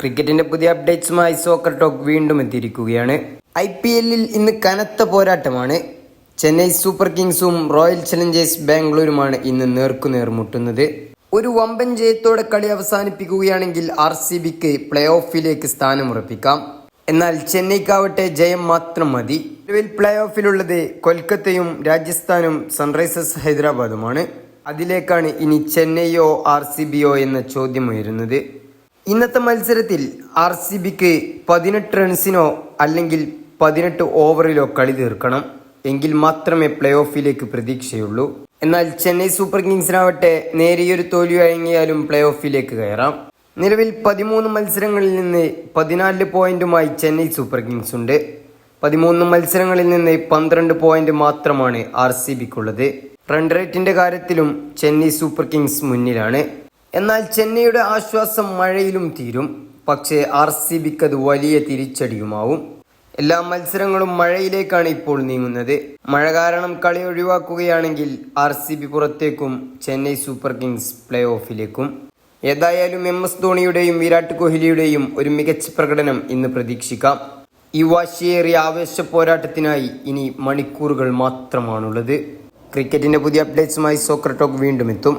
ക്രിക്കറ്റിന്റെ പുതിയ അപ്ഡേറ്റ്സുമായി soccer talk വീണ്ടും എത്തിയിരിക്കുകയാണ്. IPL-ൽ ഇന്ന് കനത്ത പോരാട്ടമാണ്. ചെന്നൈ സൂപ്പർ കിങ്സും റോയൽ ചലഞ്ചേഴ്സ് ബാംഗ്ലൂരുമാണ് ഇന്ന് നേർക്കുനേർ മുട്ടുന്നത്. ഒരു വമ്പൻ ജയത്തോടെ കളി അവസാനിപ്പിക്കുകയാണെങ്കിൽ RCBക്ക് പ്ലേ ഓഫിലേക്ക് സ്ഥാനമുറപ്പിക്കാം. എന്നാൽ ചെന്നൈക്കാവട്ടെ ജയം മാത്രം മതി. നിലവിൽ പ്ലേ ഓഫിലുള്ളത് കൊൽക്കത്തയും രാജസ്ഥാനും സൺറൈസേഴ്സ് ഹൈദരാബാദുമാണ്. അതിലേക്കാണ് ഇനി ചെന്നൈയോ RCBയോ എന്ന ചോദ്യം ഉയരുന്നത്. ഇന്നത്തെ മത്സരത്തിൽ RCBക്ക് 18 റൺസിനോ അല്ലെങ്കിൽ 18 ഓവറിലോ കളി തീർക്കണം. എങ്കിൽ മാത്രമേ പ്ലേ ഓഫിലേക്ക് പ്രതീക്ഷയുള്ളൂ. എന്നാൽ ചെന്നൈ സൂപ്പർ കിങ്സിനാവട്ടെ നേരിയൊരു തോൽവി വഴങ്ങിയാലും പ്ലേ ഓഫിലേക്ക് കയറാം. നിലവിൽ 13 മത്സരങ്ങളിൽ നിന്ന് 14 പോയിന്റുമായി ചെന്നൈ സൂപ്പർ കിങ്സ് ഉണ്ട്. 13 മത്സരങ്ങളിൽ നിന്ന് 12 പോയിന്റ് മാത്രമാണ് RCBക്കുള്ളത്. റൺ റേറ്റിന്റെ കാര്യത്തിലും ചെന്നൈ സൂപ്പർ കിങ്സ് മുന്നിലാണ്. എന്നാൽ ചെന്നൈയുടെ ആശ്വാസം മഴയിലും തീരും. പക്ഷേ RCBക്ക് അത് വലിയ തിരിച്ചടിയുമാവും. എല്ലാ മത്സരങ്ങളും മഴയിലേക്കാണ് ഇപ്പോൾ നീങ്ങുന്നത്. മഴ കാരണം കളി ഒഴിവാക്കുകയാണെങ്കിൽ RCB പുറത്തേക്കും ചെന്നൈ സൂപ്പർ കിങ്സ് പ്ലേ ഓഫിലേക്കും. ഏതായാലും MS ധോണിയുടെയും വിരാട് കോഹ്ലിയുടെയും ഒരു മികച്ച പ്രകടനം ഇന്ന് പ്രതീക്ഷിക്കാം. ഈ വാശിയേറിയ ആവേശ പോരാട്ടത്തിനായി ഇനി മണിക്കൂറുകൾ മാത്രമാണുള്ളത്. ക്രിക്കറ്റിന്റെ പുതിയ അപ്ഡേറ്റ്സുമായി സോക്കർ ടോക്ക് വീണ്ടും എത്തും.